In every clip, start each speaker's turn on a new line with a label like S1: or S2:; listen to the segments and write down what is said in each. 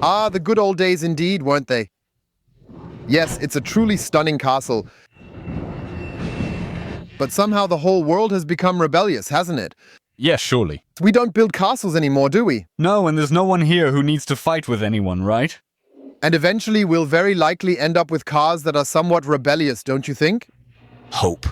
S1: Ah, the good old days indeed, weren't they? Yes, it's a truly stunning castle. But somehow the whole world has become rebellious, hasn't it?
S2: Yes, surely.
S1: We don't build castles anymore, do we?
S2: No, and there's no one here who needs to fight with anyone, right?
S1: And eventually we'll very likely end up with cars that are somewhat rebellious, don't you think?
S2: Hope.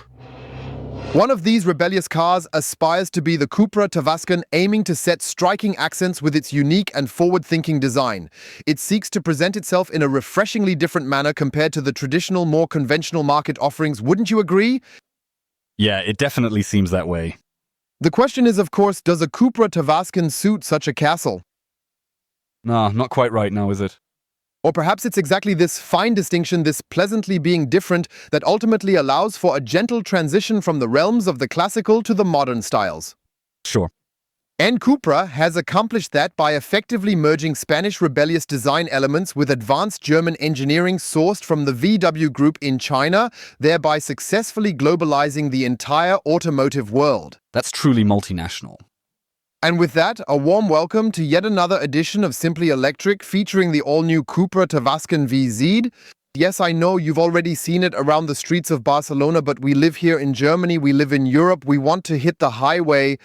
S1: One of these rebellious cars aspires to be the Cupra Tavascan, aiming to set striking accents with its unique and forward-thinking design. It seeks to present itself in a refreshingly different manner compared to the traditional, more conventional market offerings, wouldn't you agree?
S2: Yeah, it definitely seems that way.
S1: The question is, of course, does a Cupra Tavascan suit such a castle?
S2: Nah, not quite right now, is it?
S1: Or perhaps it's exactly this fine distinction, this pleasantly being different, that ultimately allows for a gentle transition from the realms of the classical to the modern styles.
S2: Sure.
S1: And Cupra has accomplished that by effectively merging Spanish rebellious design elements with advanced German engineering sourced from the VW Group in China, thereby successfully globalizing the entire automotive world.
S2: That's truly multinational.
S1: And with that, a warm welcome to yet another edition of Simply Electric featuring the all-new Cupra Tavascan VZ. Yes, I know you've already seen it around the streets of Barcelona, but we live here in Germany, we live in Europe, we want to hit the highway.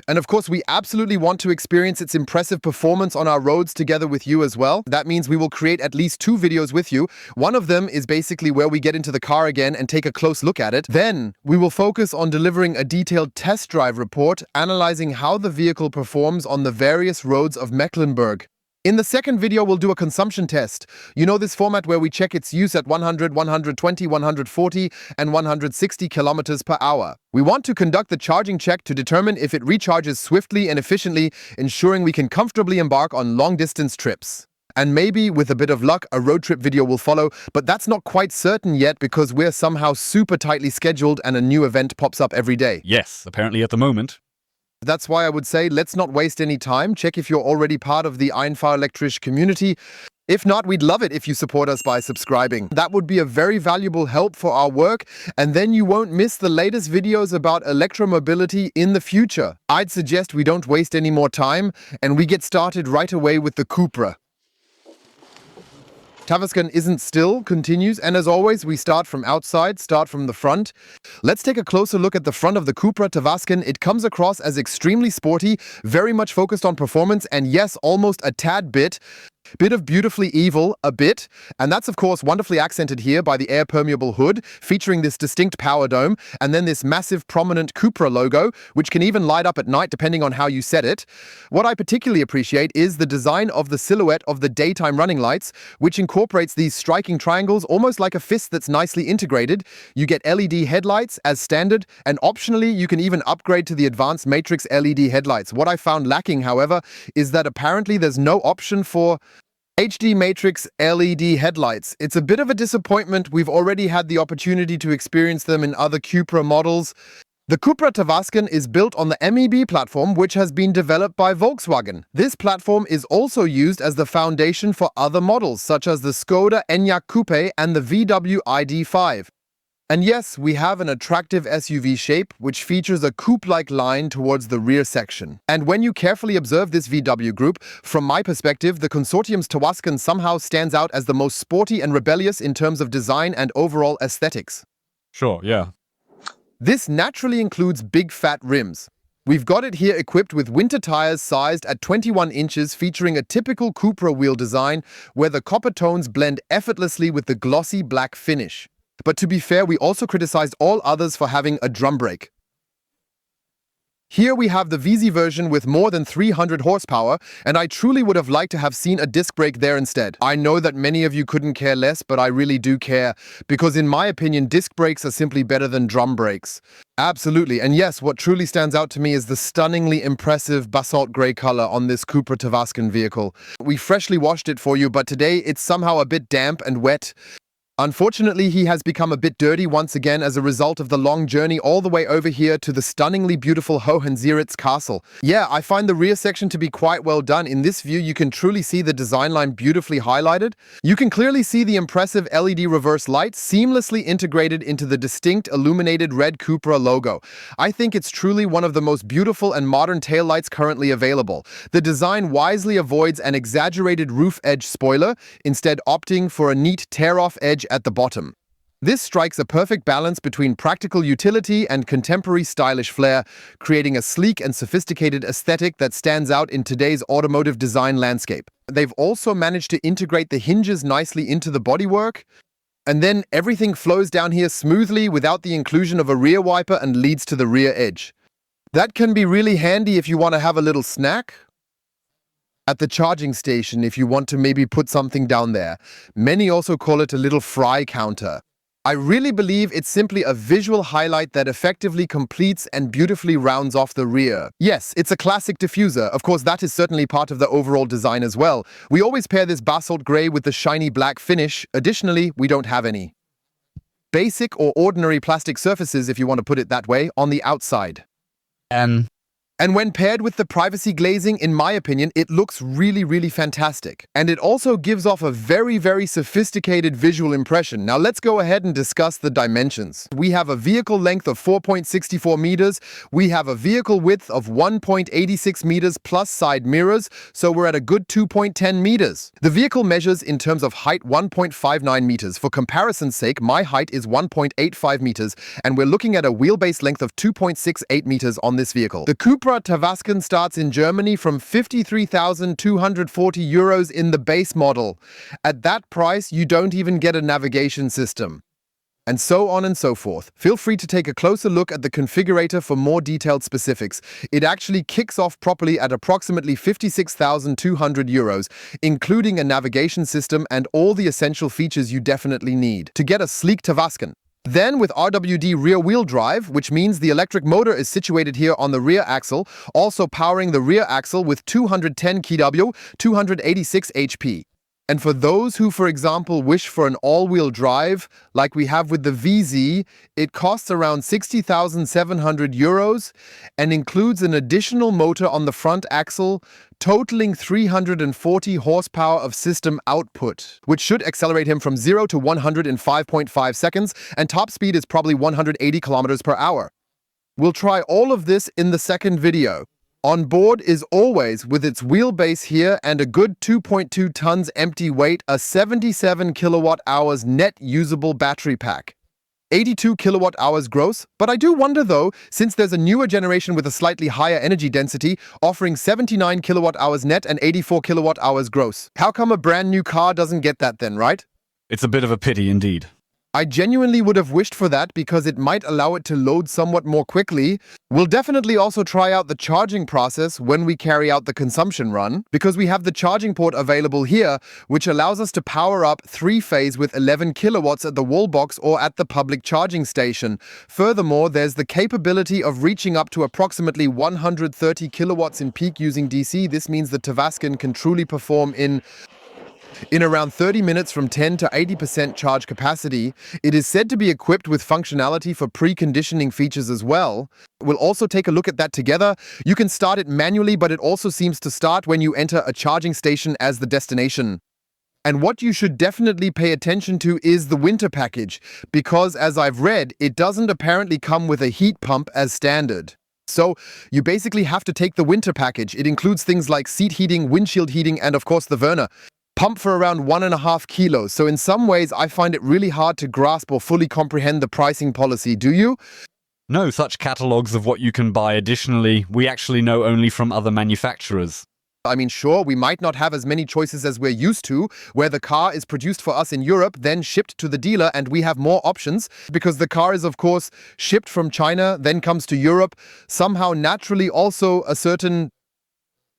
S1: And of course, we absolutely want to experience its impressive performance on our roads together with you as well. That means we will create at least 2 videos with you. One of them is basically where we get into the car again and take a close look at it. Then we will focus on delivering a detailed test drive report, analyzing how the vehicle performs on the various roads of Mecklenburg. In the second video, we'll do a consumption test. You know this format where we check its use at 100, 120, 140, and 160 kilometers per hour. We want to conduct the charging check to determine if it recharges swiftly and efficiently, ensuring we can comfortably embark on long-distance trips. And maybe, with a bit of luck, a road trip video will follow, but that's not quite certain yet because we're somehow super tightly scheduled and a new event pops up every day.
S2: Yes, apparently at the moment.
S1: That's why I would say let's not waste any time. Check if you're already part of the Einfach Elektrisch community. If not, we'd love it if you support us by subscribing. That would be a very valuable help for our work, and then you won't miss the latest videos about electromobility in the future. I'd suggest we don't waste any more time, and we get started right away with the Cupra. Tavascan isn't still, continues, and as always, we start from outside, start from the front. Let's take a closer look at the front of the Cupra Tavascan. It comes across as extremely sporty, very much focused on performance, and yes, almost a tad bit of beautifully evil, a bit, and that's of course wonderfully accented here by the air-permeable hood, featuring this distinct power dome, and then this massive prominent Cupra logo, which can even light up at night depending on how you set it. What I particularly appreciate is the design of the silhouette of the daytime running lights, which incorporates these striking triangles almost like a fist that's nicely integrated. You get LED headlights as standard, and optionally you can even upgrade to the advanced matrix LED headlights. What I found lacking, however, is that apparently there's no option for HD Matrix LED headlights. It's a bit of a disappointment. We've already had the opportunity to experience them in other Cupra models. The Cupra Tavascan is built on the MEB platform, which has been developed by Volkswagen. This platform is also used as the foundation for other models, such as the Skoda Enyaq Coupe and the VW ID.5. And yes, we have an attractive SUV shape, which features a coupe-like line towards the rear section. And when you carefully observe this VW group, from my perspective, the consortium's Tavascan somehow stands out as the most sporty and rebellious in terms of design and overall aesthetics.
S2: Sure, yeah.
S1: This naturally includes big fat rims. We've got it here equipped with winter tires sized at 21 inches, featuring a typical Cupra wheel design where the copper tones blend effortlessly with the glossy black finish. But to be fair, we also criticized all others for having a drum brake. Here we have the VZ version with more than 300 horsepower, and I truly would have liked to have seen a disc brake there instead. I know that many of you couldn't care less, but I really do care, because in my opinion, disc brakes are simply better than drum brakes. Absolutely, and yes, what truly stands out to me is the stunningly impressive basalt grey color on this Cupra Tavascan vehicle. We freshly washed it for you, but today it's somehow a bit damp and wet. Unfortunately, he has become a bit dirty once again as a result of the long journey all the way over here to the stunningly beautiful Hohenzollern's castle. Yeah, I find the rear section to be quite well done. In this view, you can truly see the design line beautifully highlighted. You can clearly see the impressive LED reverse lights seamlessly integrated into the distinct illuminated red Cupra logo. I think it's truly one of the most beautiful and modern taillights currently available. The design wisely avoids an exaggerated roof edge spoiler, instead opting for a neat tear-off edge at the bottom. This strikes a perfect balance between practical utility and contemporary stylish flair, creating a sleek and sophisticated aesthetic that stands out in today's automotive design landscape. They've also managed to integrate the hinges nicely into the bodywork, and then everything flows down here smoothly without the inclusion of a rear wiper and leads to the rear edge. That can be really handy if you want to have a little snack at the charging station, if you want to maybe put something down there. Many also call it a little fry counter. I really believe it's simply a visual highlight that effectively completes and beautifully rounds off the rear. Yes, it's a classic diffuser. Of course, that is certainly part of the overall design as well. We always pair this basalt grey with the shiny black finish. Additionally, we don't have any basic or ordinary plastic surfaces, if you want to put it that way, on the outside. And when paired with the privacy glazing, in my opinion, it looks really, really fantastic. And it also gives off a very, very sophisticated visual impression. Now let's go ahead and discuss the dimensions. We have a vehicle length of 4.64 meters. We have a vehicle width of 1.86 meters plus side mirrors, so we're at a good 2.10 meters. The vehicle measures in terms of height 1.59 meters. For comparison's sake, my height is 1.85 meters, and we're looking at a wheelbase length of 2.68 meters on this vehicle. The Cupra Tavascan starts in Germany from 53,240 euros in the base model. At that price, you don't even get a navigation system. And so on and so forth. Feel free to take a closer look at the configurator for more detailed specifics. It actually kicks off properly at approximately 56,200 euros, including a navigation system and all the essential features you definitely need to get a sleek Tavascan. Then with RWD rear-wheel drive, which means the electric motor is situated here on the rear axle, also powering the rear axle with 210 kW, 286 HP. And for those who, for example, wish for an all-wheel drive, like we have with the VZ, it costs around 60,700 euros and includes an additional motor on the front axle, totaling 340 horsepower of system output, which should accelerate him from 0 to 100 in 5.5 seconds, and top speed is probably 180 kilometers per hour. We'll try all of this in the second video. On board is always, with its wheelbase here and a good 2.2 tons empty weight, a 77 kilowatt hours net usable battery pack. 82 kilowatt hours gross, but I do wonder though, since there's a newer generation with a slightly higher energy density, offering 79 kilowatt hours net and 84 kilowatt hours gross. How come a brand new car doesn't get that then, right?
S2: It's a bit of a pity indeed.
S1: I genuinely would have wished for that because it might allow it to load somewhat more quickly. We'll definitely also try out the charging process when we carry out the consumption run, because we have the charging port available here, which allows us to power up 3-phase with 11 kilowatts at the wall box or at the public charging station. Furthermore, there's the capability of reaching up to approximately 130 kilowatts in peak using DC. This means the Tavascan can truly perform in around 30 minutes from 10 to 80% charge capacity. It is said to be equipped with functionality for preconditioning features as well. We'll also take a look at that together. You can start it manually, but it also seems to start when you enter a charging station as the destination. And what you should definitely pay attention to is the winter package, because as I've read, it doesn't apparently come with a heat pump as standard. So you basically have to take the winter package. It includes things like seat heating, windshield heating, and of course the Werner. Pump for around 1.5 kilos. So in some ways, I find it really hard to grasp or fully comprehend the pricing policy. Do you?
S2: No such catalogues of what you can buy additionally, we actually know only from other manufacturers.
S1: I mean, sure, we might not have as many choices as we're used to, where the car is produced for us in Europe, then shipped to the dealer, and we have more options, because the car is, of course, shipped from China, then comes to Europe. Somehow, naturally, also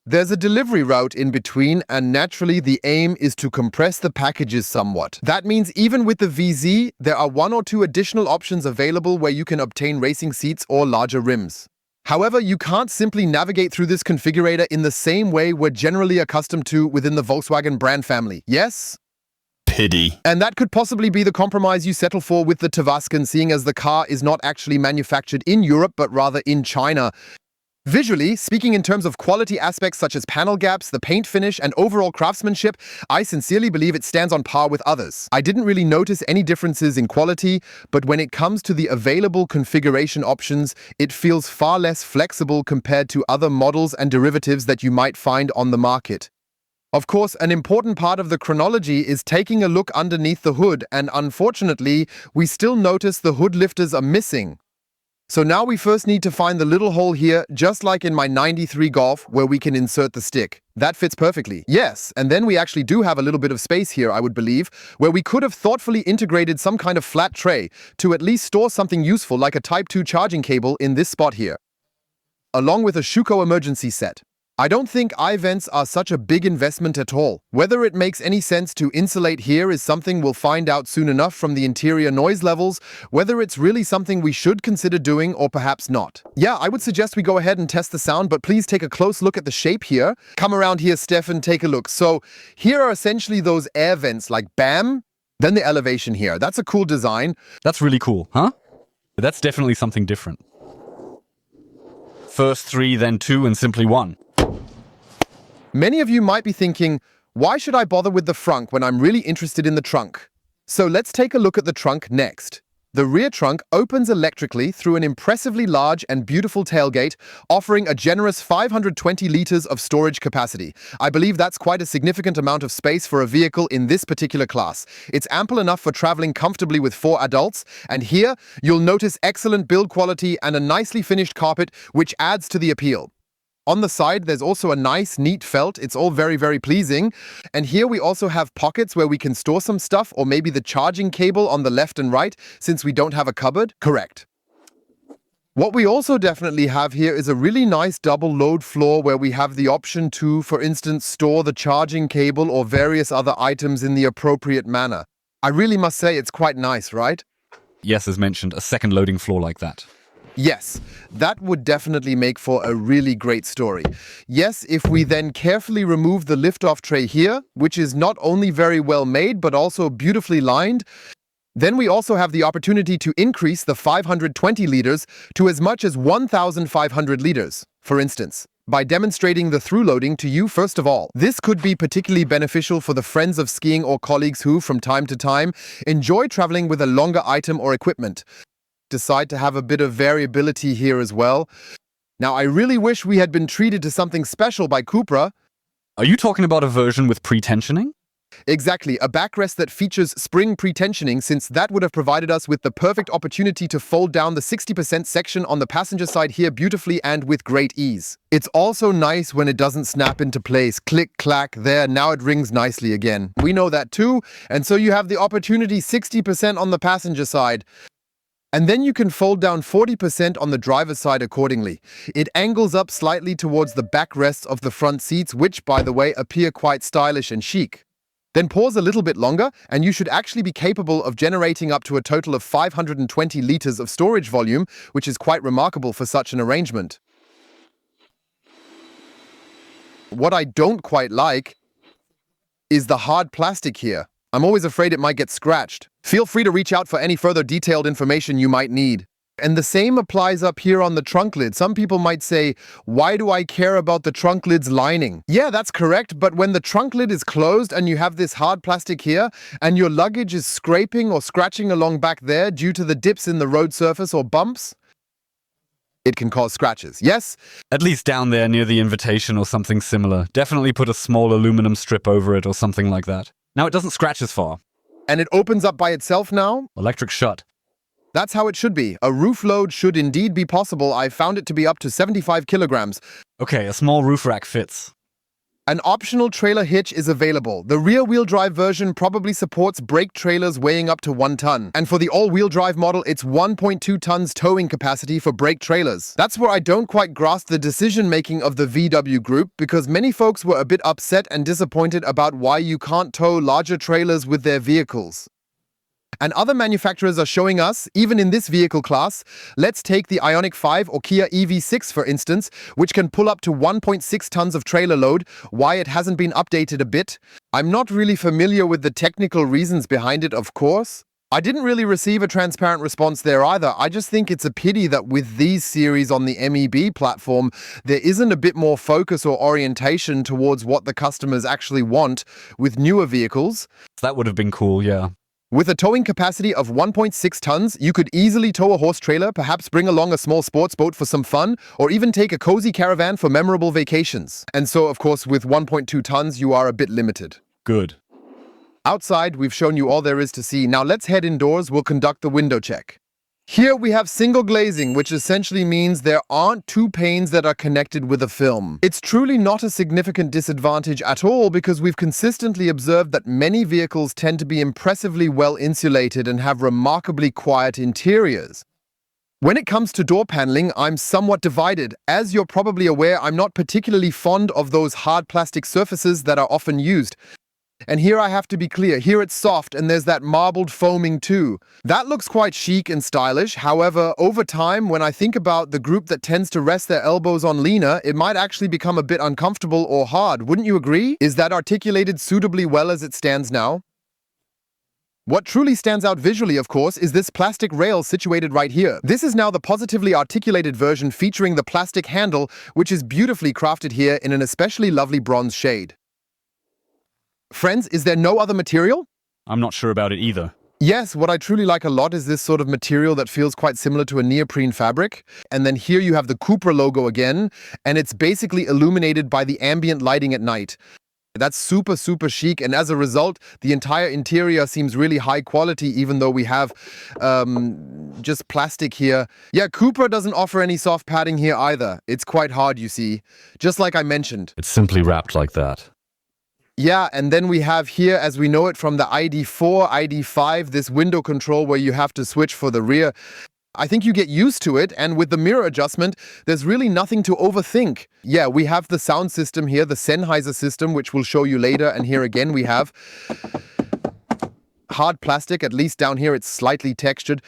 S1: there's a delivery route in between, and naturally the aim is to compress the packages somewhat. That means even with the VZ, there are 1 or 2 additional options available where you can obtain racing seats or larger rims. However, you can't simply navigate through this configurator in the same way we're generally accustomed to within the Volkswagen brand family. Yes?
S2: Pity.
S1: And that could possibly be the compromise you settle for with the Tavascan, seeing as the car is not actually manufactured in Europe, but rather in China. Visually, speaking in terms of quality aspects such as panel gaps, the paint finish, and overall craftsmanship, I sincerely believe it stands on par with others. I didn't really notice any differences in quality, but when it comes to the available configuration options, it feels far less flexible compared to other models and derivatives that you might find on the market. Of course, an important part of the chronology is taking a look underneath the hood, and unfortunately, we still notice the hood lifters are missing. So now we first need to find the little hole here, just like in my 93 Golf, where we can insert the stick. That fits perfectly. Yes, and then we actually do have a little bit of space here, I would believe, where we could have thoughtfully integrated some kind of flat tray to at least store something useful like a Type 2 charging cable in this spot here, along with a Schuko emergency set. I don't think I-vents are such a big investment at all. Whether it makes any sense to insulate here is something we'll find out soon enough from the interior noise levels, whether it's really something we should consider doing or perhaps not. Yeah, I would suggest we go ahead and test the sound, but please take a close look at the shape here. Come around here, Stefan, take a look. So here are essentially those air vents, like BAM, then the elevation here. That's a cool design.
S2: That's really cool, huh? That's definitely something different. First 3, then 2, and simply 1.
S1: Many of you might be thinking, why should I bother with the frunk when I'm really interested in the trunk? So let's take a look at the trunk next. The rear trunk opens electrically through an impressively large and beautiful tailgate, offering a generous 520 liters of storage capacity. I believe that's quite a significant amount of space for a vehicle in this particular class. It's ample enough for traveling comfortably with 4 adults, and here you'll notice excellent build quality and a nicely finished carpet, which adds to the appeal. On the side, there's also a nice, neat felt. It's all very, very pleasing. And here we also have pockets where we can store some stuff, or maybe the charging cable on the left and right, since we don't have a cupboard. Correct. What we also definitely have here is a really nice double load floor where we have the option to, for instance, store the charging cable or various other items in the appropriate manner. I really must say it's quite nice, right?
S2: Yes, as mentioned, a second loading floor like that.
S1: Yes, that would definitely make for a really great story. Yes, if we then carefully remove the liftoff tray here, which is not only very well made, but also beautifully lined, then we also have the opportunity to increase the 520 liters to as much as 1,500 liters, for instance, by demonstrating the through loading to you first of all. This could be particularly beneficial for the friends of skiing or colleagues who, from time to time, enjoy traveling with a longer item or equipment. Decide to have a bit of variability here as well. Now, I really wish we had been treated to something special by Cupra.
S2: Are you talking about a version with pre-tensioning?
S1: Exactly, a backrest that features spring pre-tensioning, since that would have provided us with the perfect opportunity to fold down the 60% section on the passenger side here beautifully and with great ease. It's also nice when it doesn't snap into place. Click, clack, there, now it rings nicely again. We know that too, and so you have the opportunity 60% on the passenger side. And then you can fold down 40% on the driver's side accordingly. It angles up slightly towards the backrests of the front seats, which, by the way, appear quite stylish and chic. Then pause a little bit longer, and you should actually be capable of generating up to a total of 520 liters of storage volume, which is quite remarkable for such an arrangement. What I don't quite like is the hard plastic here. I'm always afraid it might get scratched. Feel free to reach out for any further detailed information you might need. And the same applies up here on the trunk lid. Some people might say, why do I care about the trunk lid's lining? Yeah, that's correct, but when the trunk lid is closed and you have this hard plastic here, and your luggage is scraping or scratching along back there due to the dips in the road surface or bumps, it can cause scratches. Yes?
S2: At least down there near the invitation or something similar. Definitely put a small aluminum strip over it or something like that. Now it doesn't scratch as far.
S1: And it opens up by itself now?
S2: Electric shut.
S1: That's how it should be. A roof load should indeed be possible. I found it to be up to 75 kilograms.
S2: Okay, a small roof rack fits.
S1: An optional trailer hitch is available. The rear-wheel drive version probably supports brake trailers weighing up to 1 ton. And for the all-wheel drive model, it's 1.2 tons towing capacity for brake trailers. That's where I don't quite grasp the decision-making of the VW group, because many folks were a bit upset and disappointed about why you can't tow larger trailers with their vehicles. And other manufacturers are showing us, even in this vehicle class, let's take the Ioniq 5 or Kia EV6 for instance, which can pull up to 1.6 tons of trailer load, why it hasn't been updated a bit. I'm not really familiar with the technical reasons behind it, of course. I didn't really receive a transparent response there either. I just think it's a pity that with these series on the MEB platform, there isn't a bit more focus or orientation towards what the customers actually want with newer vehicles.
S2: That would have been cool, yeah.
S1: With a towing capacity of 1.6 tons, you could easily tow a horse trailer, perhaps bring along a small sports boat for some fun, or even take a cozy caravan for memorable vacations. And so, of course, with 1.2 tons, you are a bit limited.
S2: Good.
S1: Outside, we've shown you all there is to see. Now let's head indoors. We'll conduct the window check. Here we have single glazing, which essentially means there aren't two panes that are connected with a film. It's truly not a significant disadvantage at all because we've consistently observed that many vehicles tend to be impressively well insulated and have remarkably quiet interiors. When it comes to door paneling, I'm somewhat divided. As you're probably aware, I'm not particularly fond of those hard plastic surfaces that are often used. And here I have to be clear, here it's soft and there's that marbled foaming too. That looks quite chic and stylish. However, over time, when I think about the group that tends to rest their elbows on leaner, it might actually become a bit uncomfortable or hard. Wouldn't you agree? Is that articulated suitably well as it stands now? What truly stands out visually, of course, is this plastic rail situated right here. This is now the positively articulated version featuring the plastic handle, which is beautifully crafted here in an especially lovely bronze shade. Friends, is there no other material?
S2: I'm not sure about it either.
S1: Yes, what I truly like a lot is this sort of material that feels quite similar to a neoprene fabric. And then here you have the Cupra logo again, and it's basically illuminated by the ambient lighting at night. That's super, super chic, and as a result, the entire interior seems really high quality, even though we have just plastic here. Yeah, Cupra doesn't offer any soft padding here either. It's quite hard, you see, just like I mentioned.
S2: It's simply wrapped like that.
S1: Yeah, and then we have here, as we know it from the ID4, ID5, this window control where you have to switch for the rear. I think you get used to it, and with the mirror adjustment, there's really nothing to overthink. Yeah, we have the sound system here, the Sennheiser system, which we'll show you later, and here again we have hard plastic, at least down here it's slightly textured.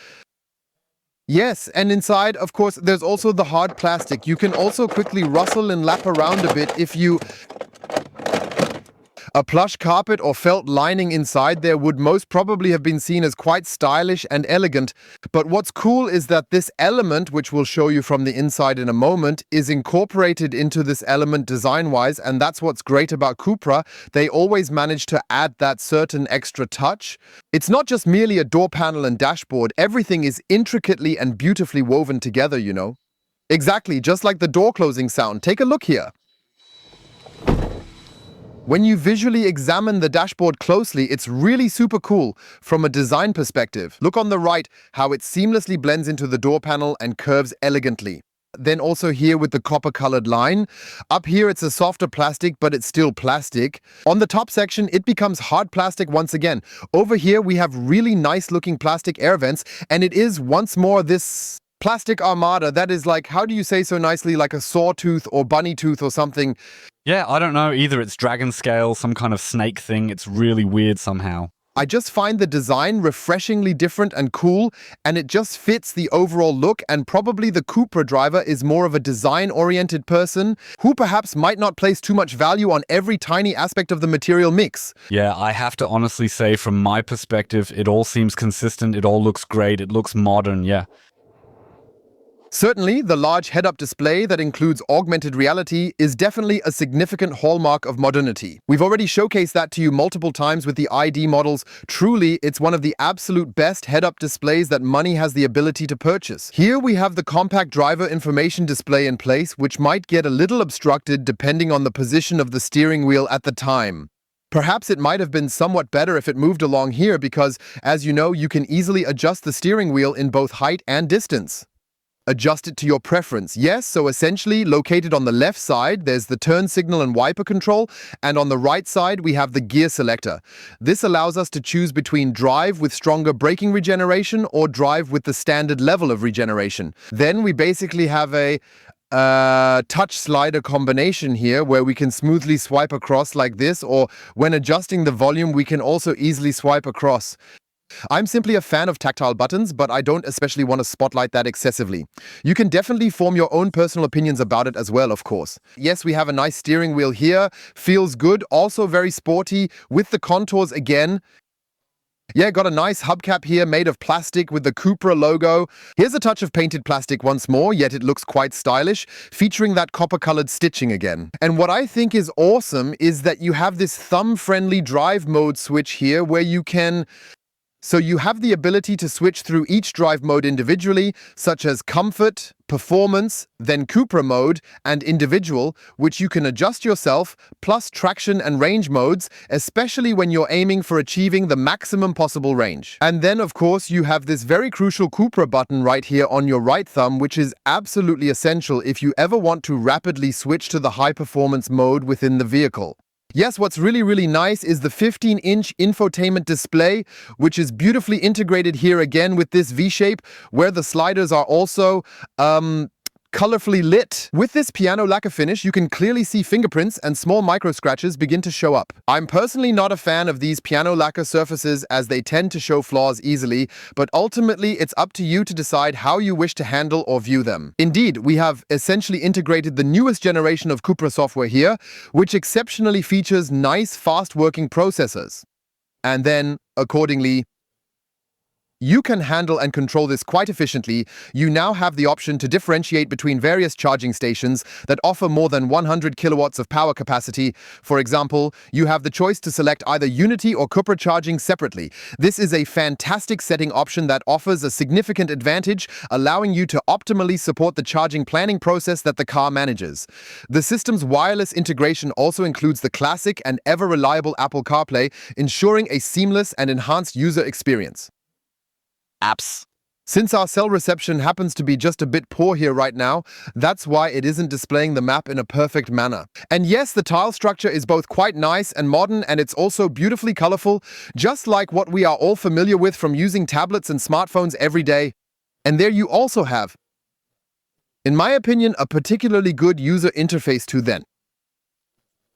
S1: Yes, and inside, of course, there's also the hard plastic. You can also quickly rustle and lap around a bit if you... A plush carpet or felt lining inside there would most probably have been seen as quite stylish and elegant, but what's cool is that this element, which we'll show you from the inside in a moment, is incorporated into this element design-wise, and that's what's great about Cupra. They always manage to add that certain extra touch. It's not just merely a door panel and dashboard, everything is intricately and beautifully woven together, you know. Exactly, just like the door closing sound. Take a look here. When you visually examine the dashboard closely, it's really super cool from a design perspective. Look on the right, how it seamlessly blends into the door panel and curves elegantly. Then also here with the copper-colored line. Up here it's a softer plastic, but it's still plastic. On the top section, it becomes hard plastic once again. Over here we have really nice-looking plastic air vents, and it is once more this plastic armada that is like, how do you say so nicely, like a sawtooth or bunny tooth or something.
S2: Yeah, I don't know. Either it's dragon scale, some kind of snake thing. It's really weird somehow.
S1: I just find the design refreshingly different and cool, and it just fits the overall look, and probably the Cupra driver is more of a design-oriented person who perhaps might not place too much value on every tiny aspect of the material mix.
S2: Yeah, I have to honestly say from my perspective, it all seems consistent, it all looks great, it looks modern, yeah.
S1: Certainly, the large head-up display that includes augmented reality is definitely a significant hallmark of modernity. We've already showcased that to you multiple times with the ID models. Truly, it's one of the absolute best head-up displays that money has the ability to purchase. Here we have the compact driver information display in place, which might get a little obstructed depending on the position of the steering wheel at the time. Perhaps it might have been somewhat better if it moved along here because, as you know, you can easily adjust the steering wheel in both height and distance. Adjust it to your preference. Yes, so essentially located on the left side, there's the turn signal and wiper control, and on the right side, we have the gear selector. This allows us to choose between drive with stronger braking regeneration or drive with the standard level of regeneration. Then we basically have a touch slider combination here where we can smoothly swipe across like this, or when adjusting the volume, we can also easily swipe across. I'm simply a fan of tactile buttons, but I don't especially want to spotlight that excessively. You can definitely form your own personal opinions about it as well, of course. Yes, we have a nice steering wheel here, feels good, also very sporty, with the contours again. Yeah, got a nice hubcap here made of plastic with the Cupra logo. Here's a touch of painted plastic once more, yet it looks quite stylish, featuring that copper-colored stitching again. And what I think is awesome is that you have this thumb-friendly drive mode switch here where you can... So you have the ability to switch through each drive mode individually, such as comfort, performance, then Cupra mode, and individual, which you can adjust yourself, plus traction and range modes, especially when you're aiming for achieving the maximum possible range. And then, of course, you have this very crucial Cupra button right here on your right thumb, which is absolutely essential if you ever want to rapidly switch to the high-performance mode within the vehicle. Yes, what's really nice is the 15-inch infotainment display, which is beautifully integrated here again with this V-shape, where the sliders are also colorfully lit. With this piano lacquer finish, you can clearly see fingerprints and small micro scratches begin to show up. I'm personally not a fan of these piano lacquer surfaces as they tend to show flaws easily, but ultimately it's up to you to decide how you wish to handle or view them. Indeed, we have essentially integrated the newest generation of Cupra software here, which exceptionally features nice, fast-working processors. And then, accordingly, you can handle and control this quite efficiently. You now have the option to differentiate between various charging stations that offer more than 100 kilowatts of power capacity. For example, you have the choice to select either Unity or Cupra charging separately. This is a fantastic setting option that offers a significant advantage, allowing you to optimally support the charging planning process that the car manages. The system's wireless integration also includes the classic and ever-reliable Apple CarPlay, ensuring a seamless and enhanced user experience. Apps. Since our cell reception happens to be just a bit poor here right now, that's why it isn't displaying the map in a perfect manner. And yes, the tile structure is both quite nice and modern, and it's also beautifully colorful, just like what we are all familiar with from using tablets and smartphones every day. And there you also have, in my opinion, a particularly good user interface to then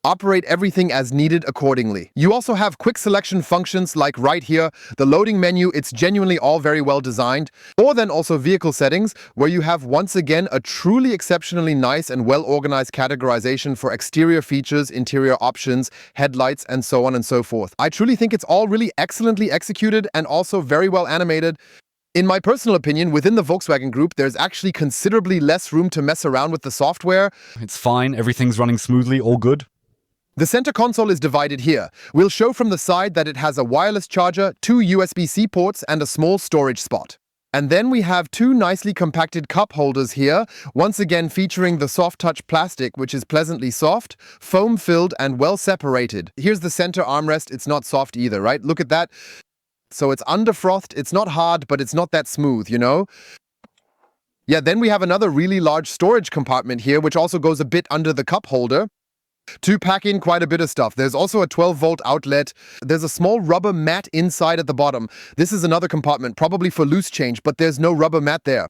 S1: operate everything as needed accordingly. You also have quick selection functions like right here, the loading menu, it's genuinely all very well designed, or then also vehicle settings, where you have once again a truly exceptionally nice and well-organized categorization for exterior features, interior options, headlights, and so on and so forth. I truly think it's all really excellently executed and also very well animated. In my personal opinion, within the Volkswagen Group, there's actually considerably less room to mess around with the software.
S2: It's fine, everything's running smoothly, all good.
S1: The center console is divided here. We'll show from the side that it has a wireless charger, 2 USB-C ports, and a small storage spot. And then we have 2 nicely compacted cup holders here, once again featuring the soft touch plastic, which is pleasantly soft, foam-filled, and well separated. Here's the center armrest. It's not soft either, right? Look at that. So it's underfrothed, it's not hard, but it's not that smooth, you know? Yeah, then we have another really large storage compartment here, which also goes a bit under the cup holder to pack in quite a bit of stuff. There's also a 12-volt outlet. There's a small rubber mat inside at the bottom. This is another compartment, probably for loose change, but there's no rubber mat there.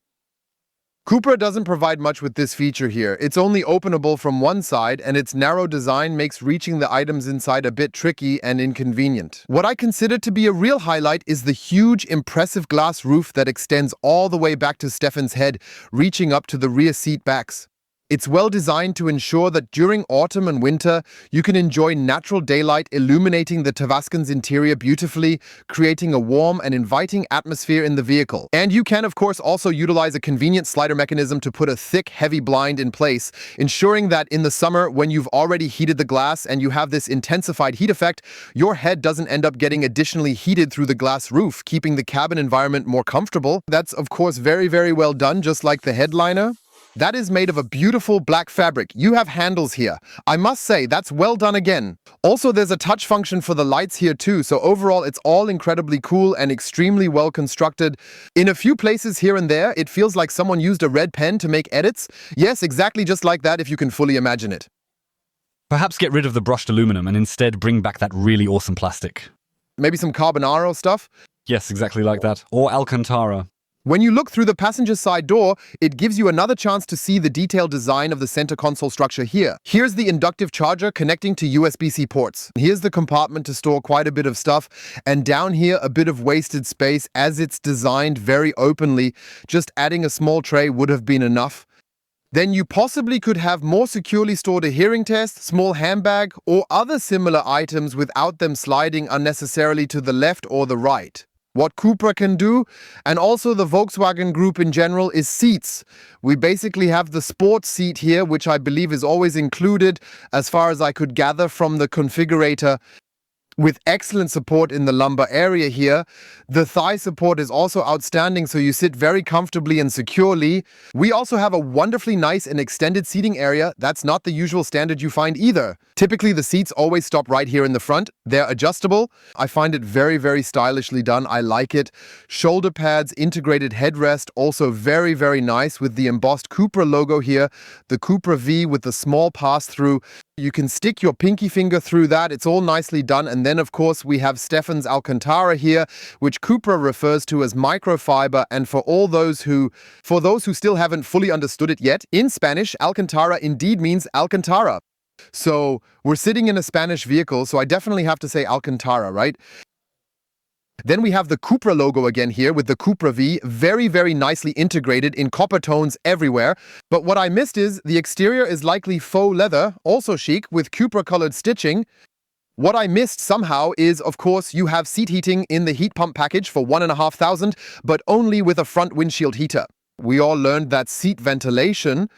S1: Cupra doesn't provide much with this feature here. It's only openable from one side, and its narrow design makes reaching the items inside a bit tricky and inconvenient. What I consider to be a real highlight is the huge, impressive glass roof that extends all the way back to Stefan's head, reaching up to the rear seat backs. It's well designed to ensure that during autumn and winter, you can enjoy natural daylight illuminating the Tavascan's interior beautifully, creating a warm and inviting atmosphere in the vehicle. And you can, of course, also utilize a convenient slider mechanism to put a thick, heavy blind in place, ensuring that in the summer, when you've already heated the glass and you have this intensified heat effect, your head doesn't end up getting additionally heated through the glass roof, keeping the cabin environment more comfortable. That's, of course, very well done, just like the headliner. That is made of a beautiful black fabric. You have handles here. I must say, that's well done again. Also, there's a touch function for the lights here too, so overall it's all incredibly cool and extremely well constructed. In a few places here and there, it feels like someone used a red pen to make edits. Yes, exactly just like that if you can fully imagine it.
S2: Perhaps get rid of the brushed aluminum and instead bring back that really awesome plastic.
S1: Maybe some Carbonaro stuff?
S2: Yes, exactly like that. Or Alcantara.
S1: When you look through the passenger side door, it gives you another chance to see the detailed design of the center console structure here. Here's the inductive charger connecting to USB-C ports. Here's the compartment to store quite a bit of stuff, and down here a bit of wasted space as it's designed very openly. Just adding a small tray would have been enough. Then you possibly could have more securely stored a hearing test, small handbag, or other similar items without them sliding unnecessarily to the left or the right. What Cupra can do, and also the Volkswagen Group in general, is seats. We basically have the sports seat here, which I believe is always included, as far as I could gather from the configurator, with excellent support in the lumbar area here. The thigh support is also outstanding, so you sit very comfortably and securely. We also have a wonderfully nice and extended seating area. That's not the usual standard you find either. Typically, the seats always stop right here in the front. They're adjustable. I find it very, very stylishly done. I like it. Shoulder pads, integrated headrest, also very, very nice with the embossed Cupra logo here. The Cupra V with the small pass-through. You can stick your pinky finger through that. It's all nicely done. And then, of course, we have Stefan's Alcantara here, which Cupra refers to as microfiber. And for those who still haven't fully understood it yet, in Spanish, Alcantara indeed means Alcantara. So we're sitting in a Spanish vehicle, so I definitely have to say Alcantara, right? Then we have the Cupra logo again here with the Cupra V, very, very nicely integrated in copper tones everywhere. But what I missed is the exterior is likely faux leather, also chic, with Cupra-colored stitching. What I missed somehow is, of course, you have seat heating in the heat pump package for $1,500, but only with a front windshield heater. We all learned that seat ventilation.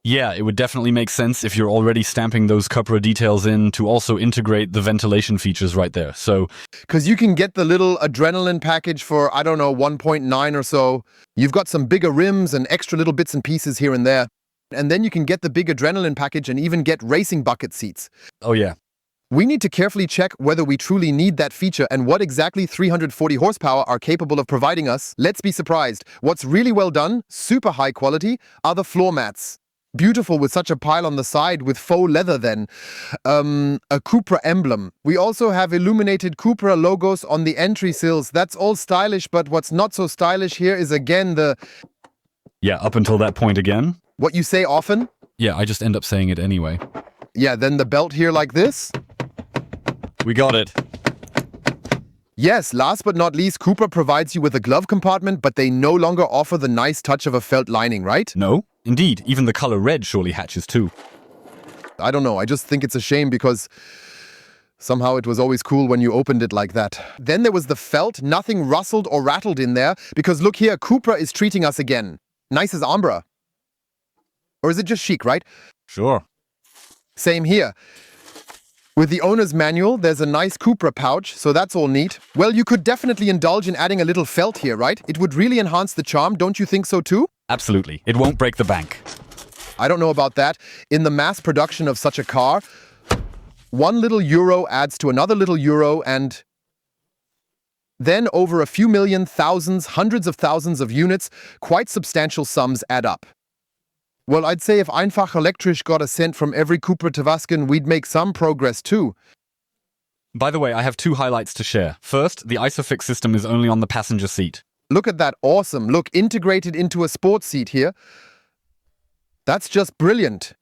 S2: Yeah, it would definitely make sense if you're already stamping those Cupra details in to also integrate the ventilation features right there. So,
S1: because you can get the little adrenaline package for, I don't know, 1.9 or so. You've got some bigger rims and extra little bits and pieces here and there. And then you can get the big adrenaline package and even get racing bucket seats.
S2: oh yeah.
S1: We need to carefully check whether we truly need that feature and what exactly 340 horsepower are capable of providing us. Let's be surprised. What's really well done, super high quality, are the floor mats. Beautiful with such a pile on the side with faux leather then. A Cupra emblem. We also have illuminated Cupra logos on the entry sills. That's all stylish, but what's not so stylish here is again
S2: Yeah, up until that point again.
S1: what you say often.
S2: Yeah, I just end up saying it anyway.
S1: Yeah, then the belt here like this.
S2: We got it.
S1: Yes, last but not least, Cupra provides you with a glove compartment, but they no longer offer the nice touch of a felt lining, right?
S2: No? Indeed, even the color red surely hatches too.
S1: I don't know, I just think it's a shame because somehow it was always cool when you opened it like that. Then there was the felt, nothing rustled or rattled in there, because look here, Cupra is treating us again. Nice as Ambra. Or is it just chic, right?
S2: Sure.
S1: Same here. With the owner's manual, there's a nice Cupra pouch, so that's all neat. Well, you could definitely indulge in adding a little felt here, right? It would really enhance the charm, don't you think so too?
S2: Absolutely. It won't break the bank.
S1: I don't know about that. In the mass production of such a car, one little euro adds to another little euro, and then over a few million, thousands, hundreds of thousands of units, quite substantial sums add up. Well, I'd say if einfach elektrisch got a cent from every Cupra Tavascan, we'd make some progress too.
S2: By the way, I have two highlights to share. First, the ISOFIX system is only on the passenger seat.
S1: Look at that awesome look integrated into a sports seat here. That's just brilliant.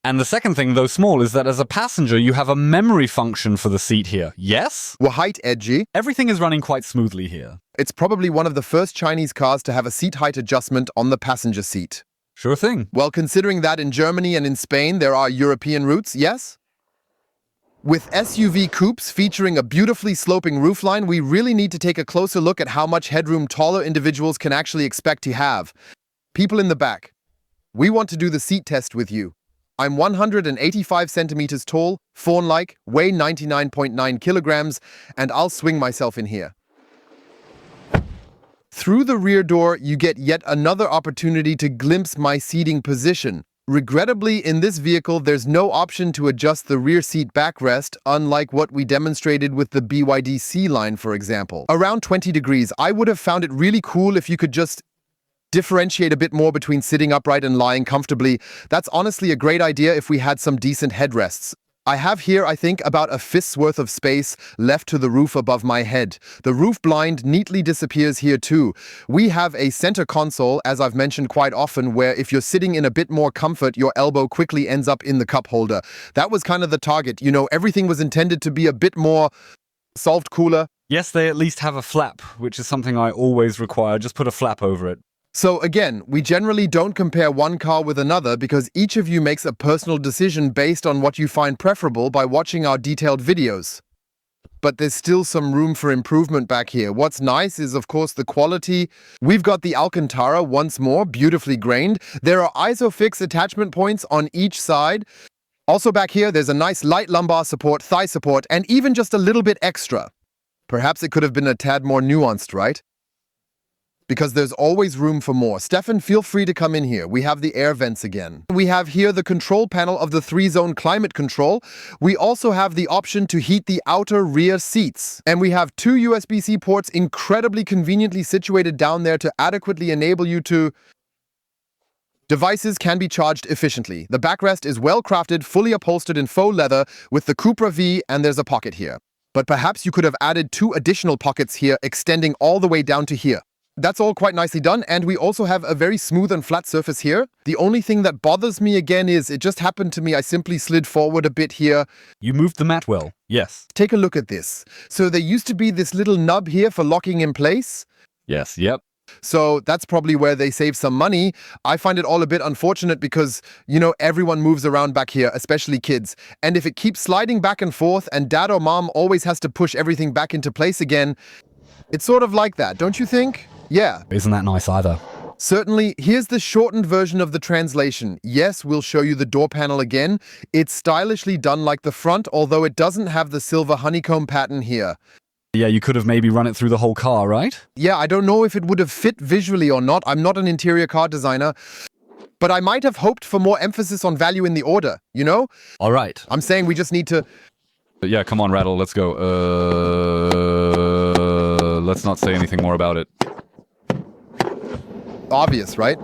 S2: And the second thing, though small, is that as a passenger, you have a memory function for the seat here. Yes?
S1: We're height edgy.
S2: Everything is running quite smoothly here.
S1: It's probably one of the first Chinese cars to have a seat height adjustment on the passenger seat.
S2: Sure thing.
S1: Well, considering that in Germany and in Spain there are European routes, yes? With SUV coupes featuring a beautifully sloping roofline, we really need to take a closer look at how much headroom taller individuals can actually expect to have. People in the back, we want to do the seat test with you. I'm 185 centimeters tall, fawn-like, weigh 99.9 kilograms, and I'll swing myself in here. Through the rear door, you get yet another opportunity to glimpse my seating position. Regrettably, in this vehicle, there's no option to adjust the rear seat backrest, unlike what we demonstrated with the BYD C-Line, for example. Around 20 degrees, I would have found it really cool if you could just differentiate a bit more between sitting upright and lying comfortably. That's honestly a great idea if we had some decent headrests. I have here, I think, about a fist's worth of space left to the roof above my head. The roof blind neatly disappears here too. We have a center console, as I've mentioned quite often, where if you're sitting in a bit more comfort, your elbow quickly ends up in the cup holder. That was kind of the target. You know, everything was intended to be a bit more solved cooler.
S2: Yes, they at least have a flap, which is something I always require. Just put a flap over it.
S1: So again, we generally don't compare one car with another because each of you makes a personal decision based on what you find preferable by watching our detailed videos. But there's still some room for improvement back here. What's nice is, of course, the quality. We've got the Alcantara once more, beautifully grained. There are ISOFIX attachment points on each side. Also back here, there's a nice light lumbar support, thigh support, and even just a little bit extra. Perhaps it could have been a tad more nuanced, right? Because there's always room for more. Stefan, feel free to come in here. We have the air vents again. We have here the control panel of the 3-zone climate control. We also have the option to heat the outer rear seats. And we have 2 USB-C ports incredibly conveniently situated down there to adequately enable you to... Devices can be charged efficiently. The backrest is well crafted, fully upholstered in faux leather with the Cupra V, and there's a pocket here. But perhaps you could have added 2 additional pockets here, extending all the way down to here. That's all quite nicely done, and we also have a very smooth and flat surface here. The only thing that bothers me again is it just happened to me. I simply slid forward a bit here.
S2: You moved the mat well, yes.
S1: Take a look at this. So there used to be this little nub here for locking in place.
S2: Yes, yep.
S1: So that's probably where they save some money. I find it all a bit unfortunate because, you know, everyone moves around back here, especially kids. And if it keeps sliding back and forth and dad or mom always has to push everything back into place again, it's sort of like that, don't you think? Yeah.
S2: Isn't that nice either?
S1: Certainly. Here's the shortened version of the translation. Yes, we'll show you the door panel again. It's stylishly done like the front, although it doesn't have the silver honeycomb pattern here.
S2: Yeah, you could have maybe run it through the whole car, right?
S1: Yeah, I don't know if it would have fit visually or not. I'm not an interior car designer. But I might have hoped for more emphasis on value in the order, you know?
S2: All right.
S1: I'm saying we just need to...
S2: Yeah, come on, Rattle, let's go. Let's not say anything more about it.
S1: Obvious, right?